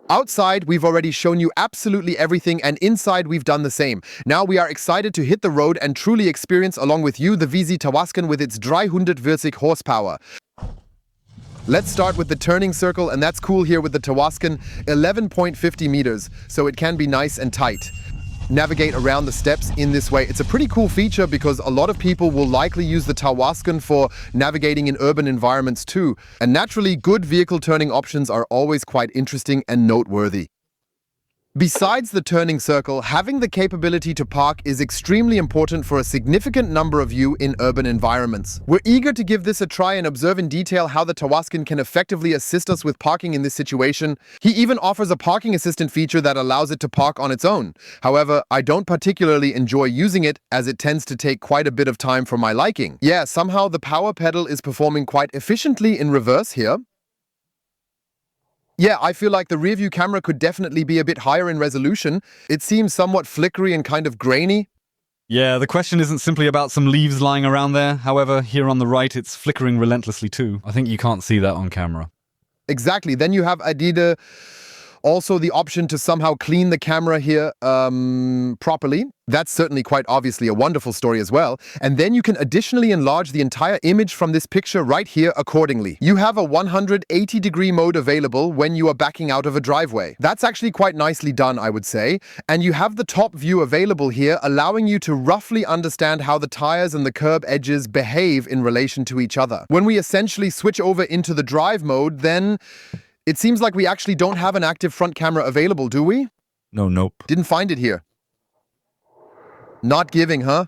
S1: Outside, we've already shown you absolutely everything, and inside, we've done the same. Now we are excited to hit the road and truly experience, along with you, the VZ Tavascan with its 340 horsepower. Let's start with the turning circle, and that's cool here with the Tavascan, 11.50 meters, so it can be nice and tight. Navigate around the steps in this way. It's a pretty cool feature because a lot of people will likely use the Tavascan for navigating in urban environments too. And naturally, good vehicle turning options are always quite interesting and noteworthy. Besides the turning circle, having the capability to park is extremely important for a significant number of you in urban environments. We're eager to give this a try and observe in detail how the Tavascan can effectively assist us with parking in this situation. He even offers a parking assistant feature that allows it to park on its own. However, I don't particularly enjoy using it as it tends to take quite a bit of time for my liking. Yeah, somehow the power pedal is performing quite efficiently in reverse here. Yeah, I feel like the rear view camera could definitely be a bit higher in resolution. It seems somewhat flickery and kind of grainy.
S2: Yeah, the question isn't simply about some leaves lying around there. However, here on the right, it's flickering relentlessly too. I think you can't see that on camera.
S1: Exactly. Then you have Adidas. Also the option to somehow clean the camera here properly. That's certainly quite obviously a wonderful story as well. And then you can additionally enlarge the entire image from this picture right here accordingly. You have a 180-degree mode available when you are backing out of a driveway. That's actually quite nicely done, I would say. And you have the top view available here, allowing you to roughly understand how the tires and the curb edges behave in relation to each other. When we essentially switch over into the drive mode, then it seems like we actually don't have an active front camera available, do we?
S2: No, nope.
S1: Didn't find it here. Not giving, huh?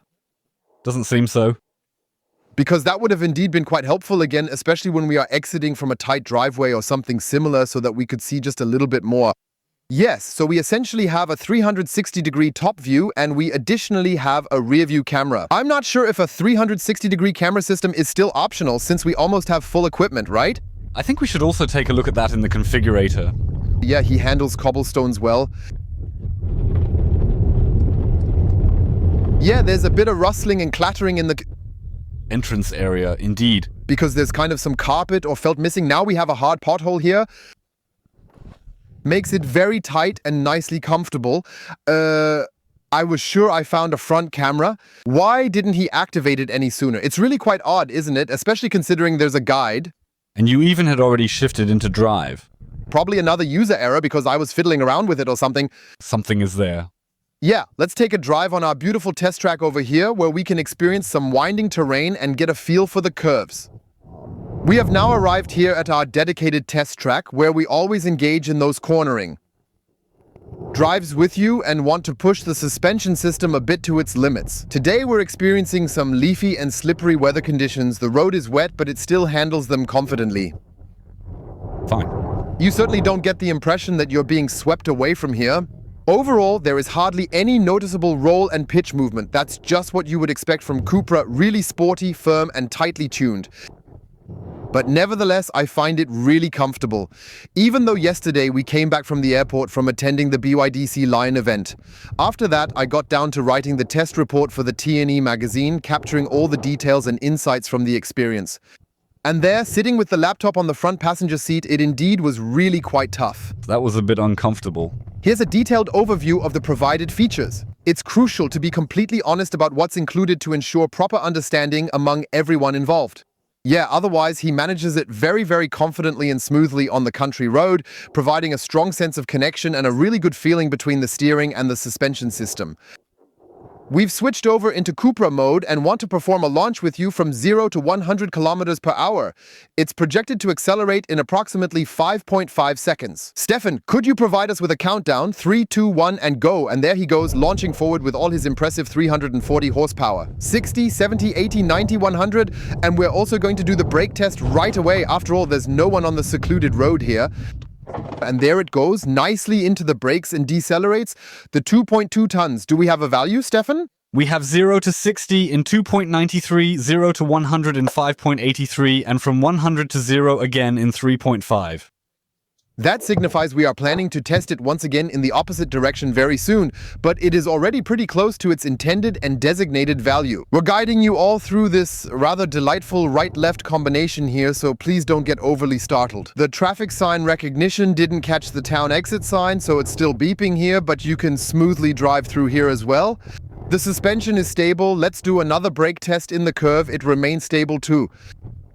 S2: Doesn't seem so.
S1: Because that would have indeed been quite helpful again, especially when we are exiting from a tight driveway or something similar so that we could see just a little bit more. Yes, so we essentially have a 360-degree top view and we additionally have a rear view camera. I'm not sure if a 360-degree camera system is still optional since we almost have full equipment, right?
S2: I think we should also take a look at that in the configurator.
S1: Yeah, he handles cobblestones well. Yeah, there's a bit of rustling and clattering in the
S2: entrance area, indeed.
S1: Because there's kind of some carpet or felt missing. Now we have a hard pothole here. Makes it very tight and nicely comfortable. I was sure I found a front camera. Why didn't he activate it any sooner? It's really quite odd, isn't it? Especially considering there's a guide.
S2: And you even had already shifted into drive.
S1: Probably another user error because I was fiddling around with it or something.
S2: Something is there.
S1: Yeah, let's take a drive on our beautiful test track over here where we can experience some winding terrain and get a feel for the curves. We have now arrived here at our dedicated test track where we always engage in those cornering. Drives with you and want to push the suspension system a bit to its limits. Today we're experiencing some leafy and slippery weather conditions. The road is wet, but it still handles them confidently.
S2: Fine.
S1: You certainly don't get the impression that you're being swept away from here. Overall, there is hardly any noticeable roll and pitch movement. That's just what you would expect from Cupra, really sporty, firm, and tightly tuned. But nevertheless, I find it really comfortable. Even though yesterday we came back from the airport from attending the BYDC Lion event. After that, I got down to writing the test report for the T&E magazine, capturing all the details and insights from the experience. And there, sitting with the laptop on the front passenger seat, it indeed was really quite tough.
S2: That was a bit uncomfortable.
S1: Here's a detailed overview of the provided features. It's crucial to be completely honest about what's included to ensure proper understanding among everyone involved. Yeah, otherwise he manages it very, very confidently and smoothly on the country road, providing a strong sense of connection and a really good feeling between the steering and the suspension system. We've switched over into Cupra mode and want to perform a launch with you from 0 to 100 kilometers per hour. It's projected to accelerate in approximately 5.5 seconds. Stefan, could you provide us with a countdown? 3, 2, 1, and go. And there he goes, launching forward with all his impressive 340 horsepower. 60, 70, 80, 90, 100. And we're also going to do the brake test right away. After all, there's no one on the secluded road here. And there it goes, nicely into the brakes and decelerates. The 2.2 tons. Do we have a value, Stefan?
S2: We have 0 to 60 in 2.93, 0 to 100 in 5.83, and from 100 to 0 again in 3.5.
S1: That signifies we are planning to test it once again in the opposite direction very soon, but it is already pretty close to its intended and designated value. We're guiding you all through this rather delightful right-left combination here, so please don't get overly startled. The traffic sign recognition didn't catch the town exit sign, so it's still beeping here, but you can smoothly drive through here as well. The suspension is stable. Let's do another brake test in the curve. It remains stable too.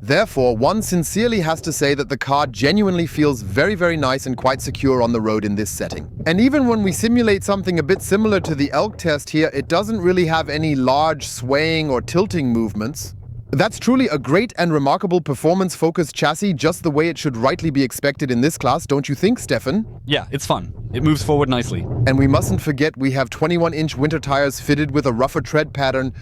S1: Therefore, one sincerely has to say that the car genuinely feels very, very nice and quite secure on the road in this setting. And even when we simulate something a bit similar to the Elk test here, it doesn't really have any large swaying or tilting movements. That's truly a great and remarkable performance-focused chassis, just the way it should rightly be expected in this class, don't you think, Stefan?
S2: Yeah, it's fun. It moves forward nicely.
S1: And we mustn't forget we have 21-inch winter tires fitted with a rougher tread pattern,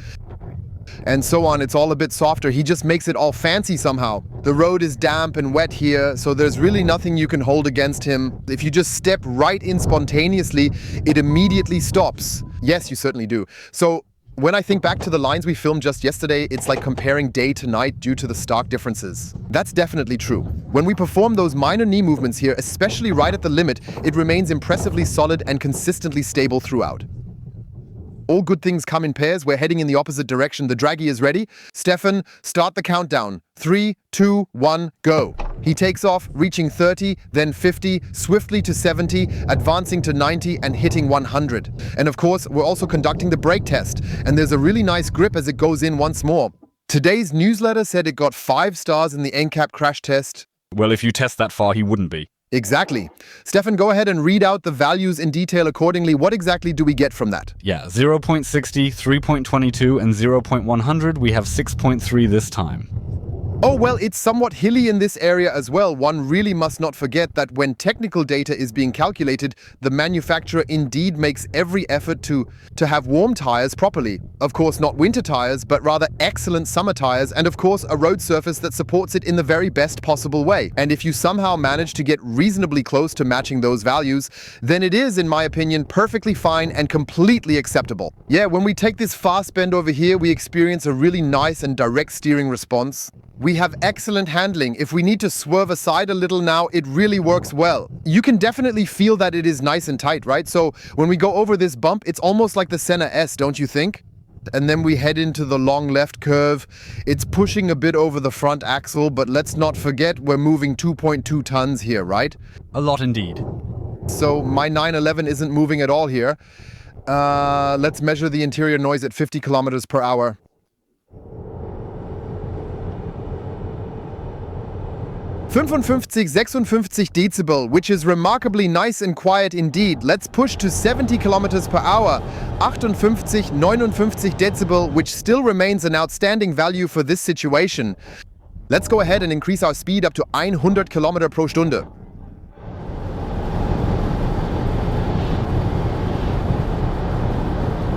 S1: and so on. It's all a bit softer. He just makes it all fancy somehow. The road is damp and wet here, so there's really nothing you can hold against him. If you just step right in spontaneously, it immediately stops. Yes, you certainly do. So when I think back to the lines we filmed just yesterday, it's like comparing day to night due to the stark differences. That's definitely true. When we perform those minor knee movements here, especially right at the limit, it remains impressively solid and consistently stable throughout. All good things come in pairs. We're heading in the opposite direction. The Draggy is ready. Stefan, start the countdown. 3, 2, 1, go. He takes off, reaching 30, then 50, swiftly to 70, advancing to 90 and hitting 100. And of course, we're also conducting the brake test. And there's a really nice grip as it goes in once more. Today's newsletter said it got 5 stars in the NCAP crash test.
S2: Well, if you test that far, he wouldn't be.
S1: Exactly. Stefan, go ahead and read out the values in detail accordingly. What exactly do we get from that?
S2: Yeah, 0.60, 3.22, and 0.100. We have 6.3 this time.
S1: Oh, well, it's somewhat hilly in this area as well. One really must not forget that when technical data is being calculated, the manufacturer indeed makes every effort to have warm tires properly. Of course, not winter tires, but rather excellent summer tires, and of course, a road surface that supports it in the very best possible way. And if you somehow manage to get reasonably close to matching those values, then it is, in my opinion, perfectly fine and completely acceptable. Yeah, when we take this fast bend over here, we experience a really nice and direct steering response. We have excellent handling. If we need to swerve aside a little now, it really works well. You can definitely feel that it is nice and tight, right? So when we go over this bump, it's almost like the Senna S, don't you think? And then we head into the long left curve. It's pushing a bit over the front axle, but let's not forget we're moving 2.2 tons here, right?
S2: A lot indeed.
S1: So my 911 isn't moving at all here. Let's measure the interior noise at 50 kilometers per hour. (55, 56 decibel, which is remarkably nice and quiet indeed. Let's push to 70 kilometers per hour. 58, 59 decibel, which still remains an outstanding value for this situation. Let's go ahead and increase our speed up to 100 Kilometer pro Stunde.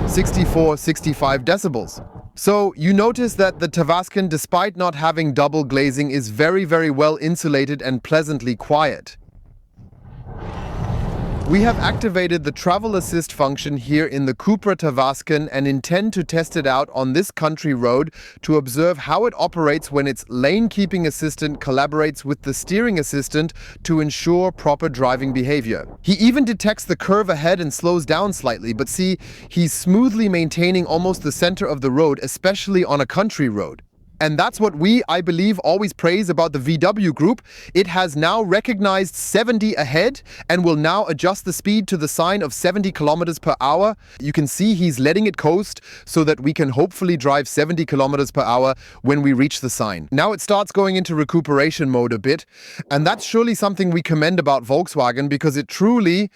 S1: (64, 65 decibels. So you notice that the Tavascan, despite not having double glazing, is very, very well insulated and pleasantly quiet. We have activated the travel assist function here in the Cupra Tavascan and intend to test it out on this country road to observe how it operates when its lane keeping assistant collaborates with the steering assistant to ensure proper driving behavior. He even detects the curve ahead and slows down slightly, but see, he's smoothly maintaining almost the center of the road, especially on a country road. And that's what we, I believe, always praise about the VW group. It has now recognized 70 ahead and will now adjust the speed to the sign of 70 kilometers per hour. You can see he's letting it coast so that we can hopefully drive 70 kilometers per hour when we reach the sign. Now it starts going into recuperation mode a bit, and that's surely something we commend about Volkswagen because it truly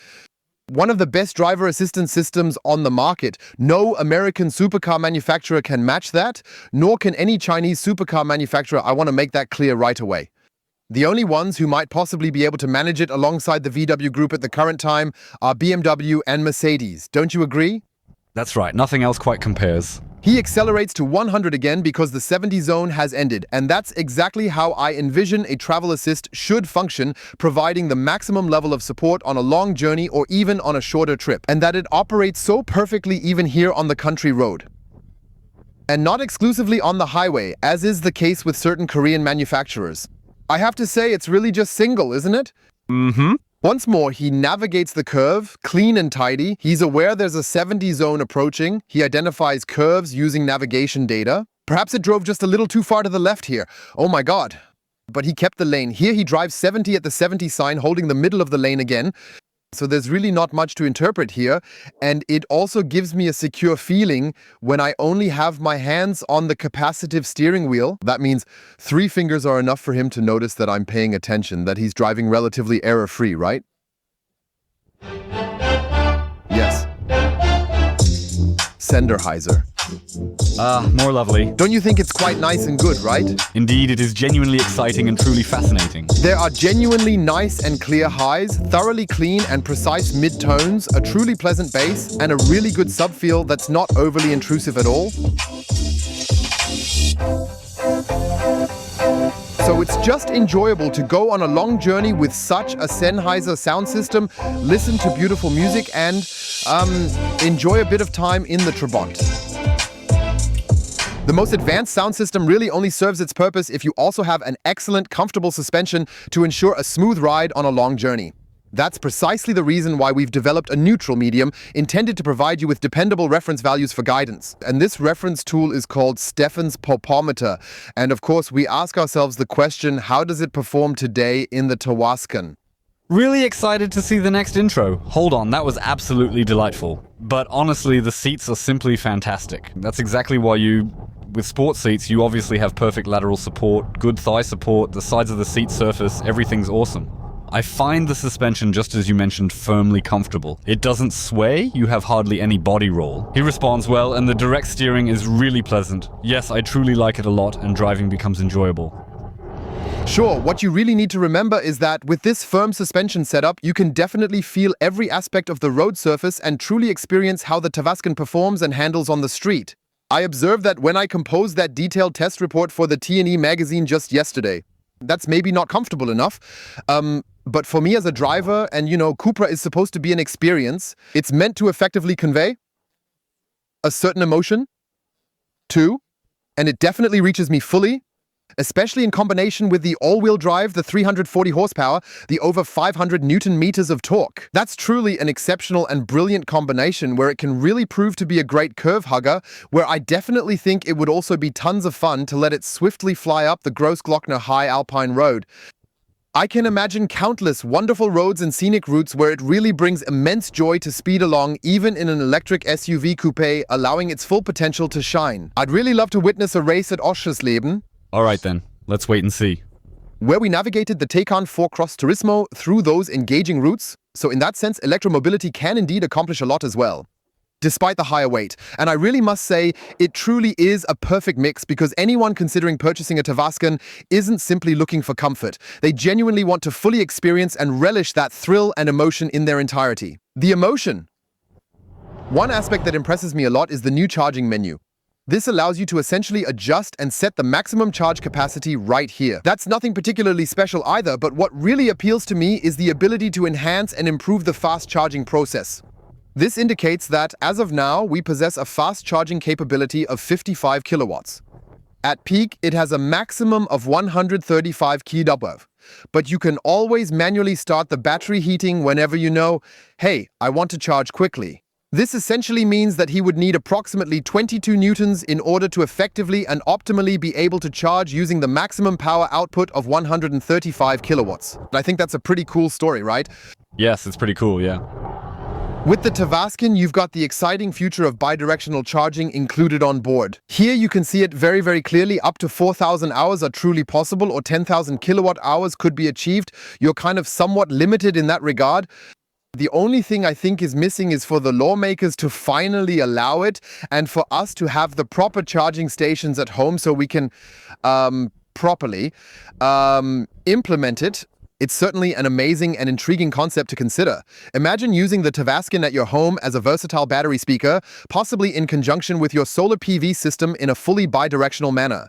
S1: one of the best driver assistance systems on the market. No American supercar manufacturer can match that, nor can any Chinese supercar manufacturer. I want to make that clear right away. The only ones who might possibly be able to manage it alongside the VW group at the current time are BMW and Mercedes. Don't you agree?
S2: That's right, nothing else quite compares.
S1: He accelerates to 100 again because the 70 zone has ended, and that's exactly how I envision a travel assist should function, providing the maximum level of support on a long journey or even on a shorter trip, and that it operates so perfectly even here on the country road. And not exclusively on the highway, as is the case with certain Korean manufacturers. I have to say it's really just single, isn't it?
S2: Mm-hmm.
S1: Once more, he navigates the curve, clean and tidy. He's aware there's a 70 zone approaching. He identifies curves using navigation data. Perhaps it drove just a little too far to the left here. Oh my God. But he kept the lane. Here he drives 70 at the 70 sign, holding the middle of the lane again. So there's really not much to interpret here. And it also gives me a secure feeling when I only have my hands on the capacitive steering wheel. That means 3 fingers are enough for him to notice that I'm paying attention, that he's driving relatively error-free, right? Yes. Sennheiser.
S2: More lovely.
S1: Don't you think it's quite nice and good, right?
S2: Indeed, it is genuinely exciting and truly fascinating.
S1: There are genuinely nice and clear highs, thoroughly clean and precise mid-tones, a truly pleasant bass, and a really good sub-feel that's not overly intrusive at all. So it's just enjoyable to go on a long journey with such a Sennheiser sound system, listen to beautiful music, and enjoy a bit of time in the Trabant. The most advanced sound system really only serves its purpose if you also have an excellent, comfortable suspension to ensure a smooth ride on a long journey. That's precisely the reason why we've developed a neutral medium intended to provide you with dependable reference values for guidance. And this reference tool is called Stefan's Popometer. And of course, we ask ourselves the question, how does it perform today in the Tavascan?
S2: Really excited to see the next intro. Hold on, that was absolutely delightful. But honestly, the seats are simply fantastic. That's exactly why with sports seats, you obviously have perfect lateral support, good thigh support, the sides of the seat surface, everything's awesome. I find the suspension, just as you mentioned, firmly comfortable. It doesn't sway, you have hardly any body roll. He responds well, and the direct steering is really pleasant. Yes, I truly like it a lot, and driving becomes enjoyable.
S1: Sure, what you really need to remember is that with this firm suspension setup, you can definitely feel every aspect of the road surface and truly experience how the Tavascan performs and handles on the street. I observed that when I composed that detailed test report for the T&E magazine just yesterday. That's maybe not comfortable enough, but for me as a driver, and you know, Cupra is supposed to be an experience, it's meant to effectively convey a certain emotion, too, and it definitely reaches me fully, especially in combination with the all-wheel drive, the 340 horsepower, the over 500 Newton meters of torque. That's truly an exceptional and brilliant combination where it can really prove to be a great curve hugger, where I definitely think it would also be tons of fun to let it swiftly fly up the Großglockner High Alpine Road. I can imagine countless wonderful roads and scenic routes where it really brings immense joy to speed along, even in an electric SUV coupe, allowing its full potential to shine. I'd really love to witness a race at Oschersleben.
S2: Alright then, let's wait and see.
S1: Where we navigated the Taycan 4 Cross Turismo through those engaging routes, so in that sense, electromobility can indeed accomplish a lot as well, despite the higher weight. And I really must say, it truly is a perfect mix because anyone considering purchasing a Tavascan isn't simply looking for comfort. They genuinely want to fully experience and relish that thrill and emotion in their entirety. The emotion. One aspect that impresses me a lot is the new charging menu. This allows you to essentially adjust and set the maximum charge capacity right here. That's nothing particularly special either, but what really appeals to me is the ability to enhance and improve the fast charging process. This indicates that, as of now, we possess a fast charging capability of 55 kilowatts. At peak, it has a maximum of 135 kW. But you can always manually start the battery heating whenever you know, hey, I want to charge quickly. This essentially means that he would need approximately 22 newtons in order to effectively and optimally be able to charge using the maximum power output of 135 kilowatts. I think that's a pretty cool story, right?
S2: Yes, it's pretty cool, yeah.
S1: With the Tavascan, you've got the exciting future of bidirectional charging included on board. Here you can see it very, very clearly. Up to 4,000 hours are truly possible, or 10,000 kilowatt hours could be achieved. You're kind of somewhat limited in that regard. The only thing I think is missing is for the lawmakers to finally allow it and for us to have the proper charging stations at home so we can properly implement it. It's certainly an amazing and intriguing concept to consider. Imagine using the Tavascan at your home as a versatile battery speaker, possibly in conjunction with your solar PV system in a fully bidirectional manner.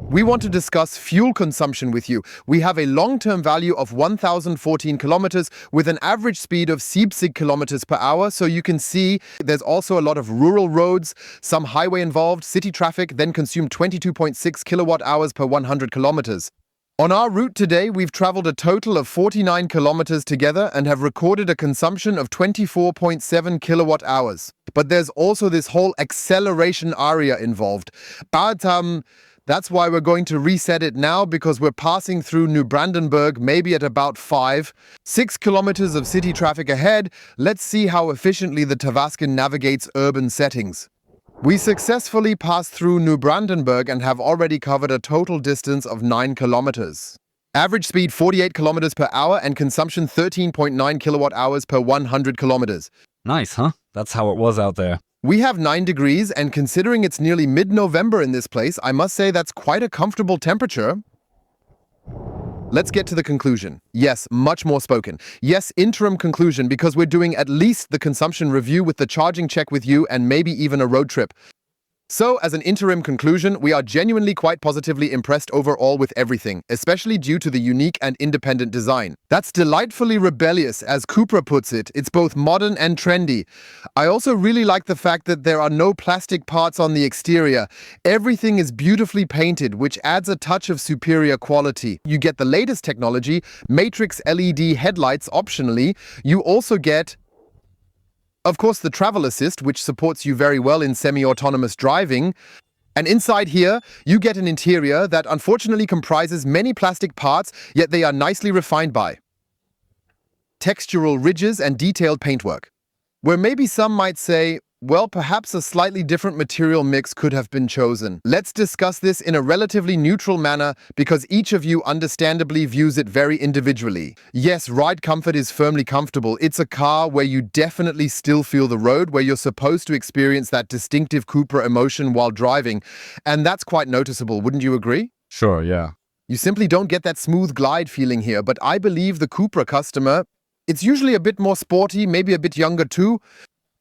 S1: We want to discuss fuel consumption with you. We have a long-term value of 1,014 kilometers with an average speed of 70 kilometers per hour. So you can see there's also a lot of rural roads, some highway involved. City traffic then consumed 22.6 kilowatt hours per 100 kilometers. On our route today, we've traveled a total of 49 kilometers together and have recorded a consumption of 24.7 kilowatt hours. But there's also this whole acceleration area involved. But that's why we're going to reset it now, because we're passing through New Brandenburg maybe at about 6 kilometers of city traffic ahead. Let's see how efficiently the Tavascan navigates urban settings. We successfully passed through New Brandenburg and have already covered a total distance of 9 kilometers. Average speed 48 kilometers per hour and consumption 13.9 kilowatt hours per 100 kilometers.
S2: Nice, huh? That's how it was out there.
S1: We have 9 degrees, and considering it's nearly mid-November in this place, I must say that's quite a comfortable temperature. Let's get to the conclusion. Yes, much more spoken. Yes, interim conclusion, because we're doing at least the consumption review with the charging check with you and maybe even a road trip. So, as an interim conclusion, we are genuinely quite positively impressed overall with everything, especially due to the unique and independent design. That's delightfully rebellious, as Cupra puts it. It's both modern and trendy. I also really like the fact that there are no plastic parts on the exterior. Everything is beautifully painted, which adds a touch of superior quality. You get the latest technology, matrix LED headlights optionally. You also get, of course, the travel assist, which supports you very well in semi-autonomous driving. And inside here, you get an interior that unfortunately comprises many plastic parts, yet they are nicely refined by textural ridges and detailed paintwork. Where maybe some might say, well, perhaps a slightly different material mix could have been chosen. Let's discuss this in a relatively neutral manner because each of you understandably views it very individually. Yes, ride comfort is firmly comfortable. It's a car where you definitely still feel the road, where you're supposed to experience that distinctive Cupra emotion while driving. And that's quite noticeable, wouldn't you agree?
S2: Sure, yeah.
S1: You simply don't get that smooth glide feeling here, but I believe the Cupra customer, it's usually a bit more sporty, maybe a bit younger too.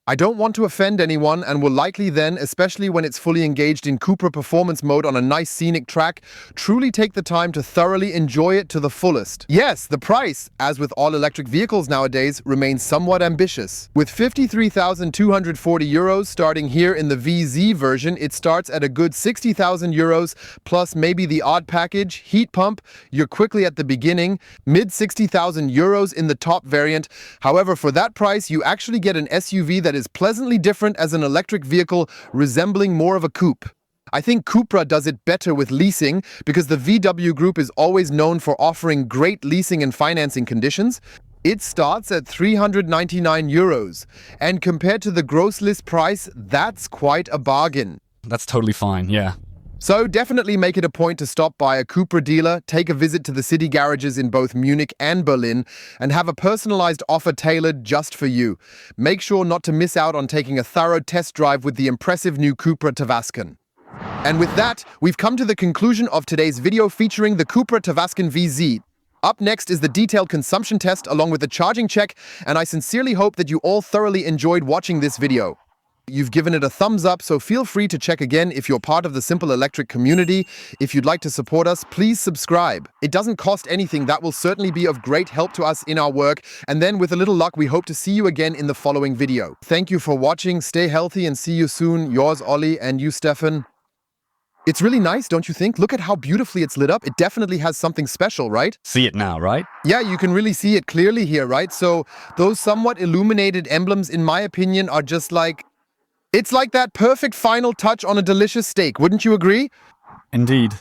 S1: I don't want to offend anyone and will likely then, especially when it's fully engaged in Cupra performance mode on a nice scenic track, truly take the time to thoroughly enjoy it to the fullest. Yes, the price, as with all electric vehicles nowadays, remains somewhat ambitious. With 53,240 euros starting here in the VZ version, it starts at a good 60,000 euros plus maybe the odd package, heat pump, you're quickly at the beginning, mid 60,000 euros in the top variant. However, for that price, you actually get an SUV that is pleasantly different as an electric vehicle, resembling more of a coupe. I think Cupra does it better with leasing because the VW Group is always known for offering great leasing and financing conditions. It starts at 399 euros, and compared to the gross list price, that's quite a bargain.
S2: That's totally fine, yeah.
S1: So definitely make it a point to stop by a Cupra dealer, take a visit to the city garages in both Munich and Berlin, and have a personalized offer tailored just for you. Make sure not to miss out on taking a thorough test drive with the impressive new Cupra Tavascan. And with that, we've come to the conclusion of today's video featuring the Cupra Tavascan VZ. Up next is the detailed consumption test along with the charging check, and I sincerely hope that you all thoroughly enjoyed watching this video. You've given it a thumbs up, so feel free to check again if you're part of the Simple Electric community. If you'd like to support us, please subscribe. It doesn't cost anything. That will certainly be of great help to us in our work. And then with a little luck, we hope to see you again in the following video. Thank you for watching. Stay healthy and see you soon. Yours, Ollie, and you, Stefan. It's really nice, don't you think? Look at how beautifully it's lit up. It definitely has something special, right?
S2: See it now, right?
S1: Yeah, you can really see it clearly here, right? So those somewhat illuminated emblems, in my opinion, are just like... It's like that perfect final touch on a delicious steak, wouldn't you agree?
S2: Indeed.